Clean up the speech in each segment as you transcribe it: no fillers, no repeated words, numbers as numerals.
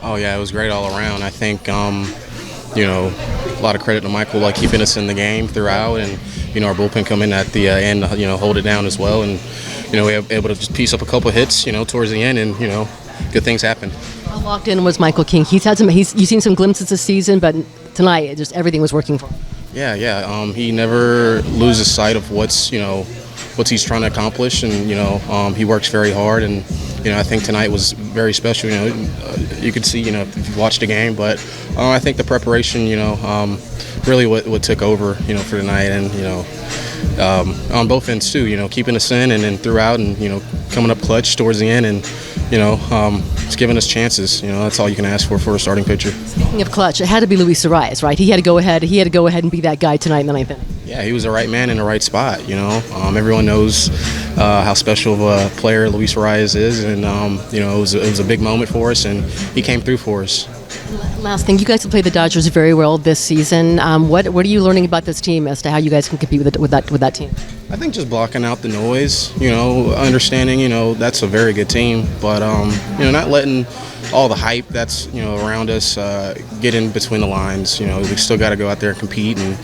Oh yeah, it was great all around. I think a lot of credit to Michael, like keeping us in the game throughout, and our bullpen come in at the end, hold it down as well, and we were able to just piece up a couple of hits, towards the end, and good things happen. How locked in was Michael King? You've seen some glimpses this season, but tonight just everything was working for him. Yeah. He never loses sight of what he's trying to accomplish, and he works very hard, and I think tonight was very special. You could see if you watched the game, but I think the preparation really what took over for tonight, and on both ends too. Keeping us in and then throughout, and coming up clutch towards the end, and it's giving us chances. That's all you can ask for a starting pitcher. Speaking of clutch, it had to be Luis Arraez, right? He had to go ahead. He had to go ahead and be that guy tonight in the ninth inning. Yeah, he was the right man in the right spot. Everyone knows how special of a player Luis Arraez is, and it was a big moment for us, and he came through for us. Last thing, you guys have played the Dodgers very well this season. What are you learning about this team as to how you guys can compete with that team? I think just blocking out the noise, understanding, that's a very good team, but not letting all the hype that's around us get in between the lines. We still got to go out there and compete, and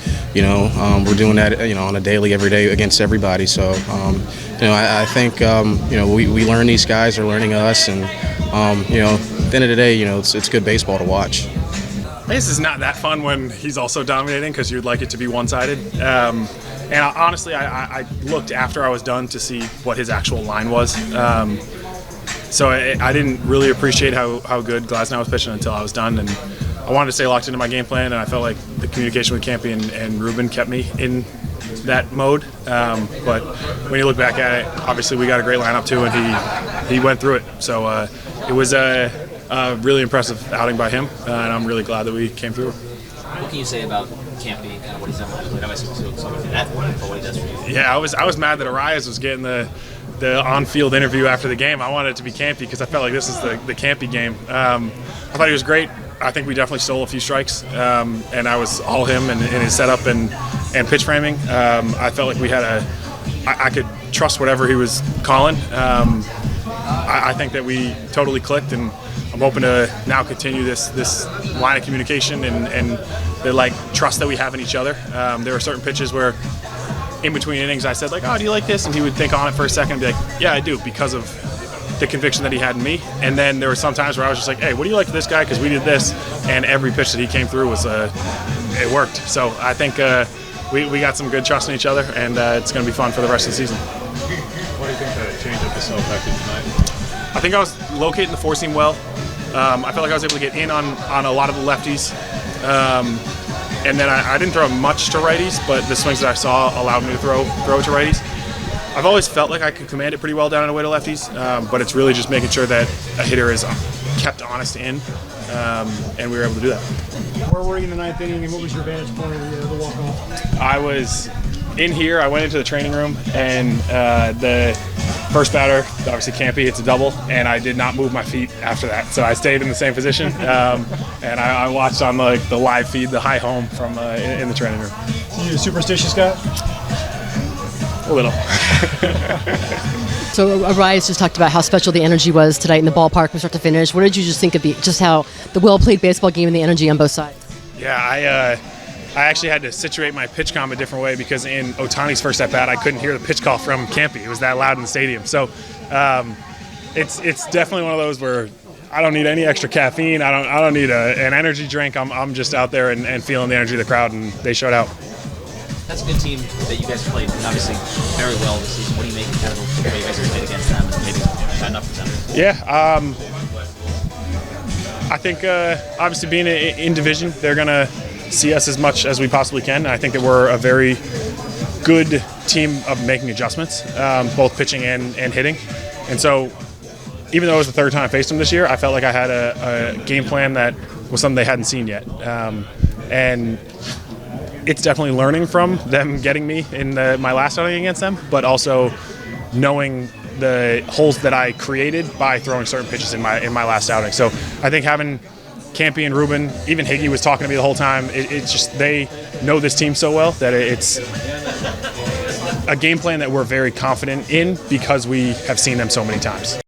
we're doing that on a daily, every day against everybody. So I think we learn, these guys are learning us, and at the end of the day, it's good baseball to watch. I guess it's not that fun when he's also dominating, because you'd like it to be one-sided. And honestly, I looked after I was done to see what his actual line was. So I didn't really appreciate how good Glasnow was pitching until I was done. And I wanted to stay locked into my game plan, and I felt like the communication with Campy and Ruben kept me in that mode. But when you look back at it, obviously we got a great lineup too, and he went through it. So it was a really impressive outing by him, and I'm really glad that we came through. What can you say about Campy and kind of what he's done? What he does for you? Yeah, I was mad that Arraez was getting the on-field interview after the game. I wanted it to be Campy because I felt like this is the Campy game. I thought he was great. I think we definitely stole a few strikes, and I was all him in his setup and pitch framing. I felt like we had I could trust whatever he was calling. I think that we totally clicked, and I'm hoping to now continue this line of communication and the trust that we have in each other. There were certain pitches where in between innings I said oh, do you like this? And he would think on it for a second and be like, yeah, I do, because of the conviction that he had in me. And then there were some times where I was just like, hey, what do you like to this guy? Because we did this, and every pitch that he came through was it worked. So I think we got some good trust in each other, and it's going to be fun for the rest of the season. Why do you think the changeup is so effective tonight? I think I was locating the four seam well. I felt like I was able to get in on a lot of the lefties. And then I didn't throw much to righties, but the swings that I saw allowed me to throw it to righties. I've always felt like I could command it pretty well down and away to lefties, but it's really just making sure that a hitter is kept honest in, and we were able to do that. Where were you in the ninth inning, and what was your vantage point of the walk-off? I was in here. I went into the training room, and the first batter, obviously Campy, hits a double, and I did not move my feet after that. So I stayed in the same position, and I watched on the live feed, the high home from in the training room. So you a superstitious guy? A little. So Arraez just talked about how special the energy was tonight in the ballpark from start to finish. What did you just think of how the well-played baseball game and the energy on both sides? Yeah, I actually had to situate my pitch comm a different way, because in Ohtani's first at bat, I couldn't hear the pitch call from Campy. It was that loud in the stadium. So it's definitely one of those where I don't need any extra caffeine. I don't need an energy drink. I'm just out there and feeling the energy of the crowd, and they showed out. That's a good team that you guys played, obviously, very well this season. What do you make of kind of the way you guys played against them, and maybe gotten up for them? Yeah, I think obviously being in division, they're going to see us as much as we possibly can. I think that we're a very good team of making adjustments, both pitching and hitting. And so even though it was the third time I faced them this year, I felt like I had a game plan that was something they hadn't seen yet. And it's definitely learning from them getting me in my last outing against them, but also knowing the holes that I created by throwing certain pitches in my last outing. So I think having Campy and Ruben, even Higgy was talking to me the whole time. It's just they know this team so well that it's a game plan that we're very confident in because we have seen them so many times.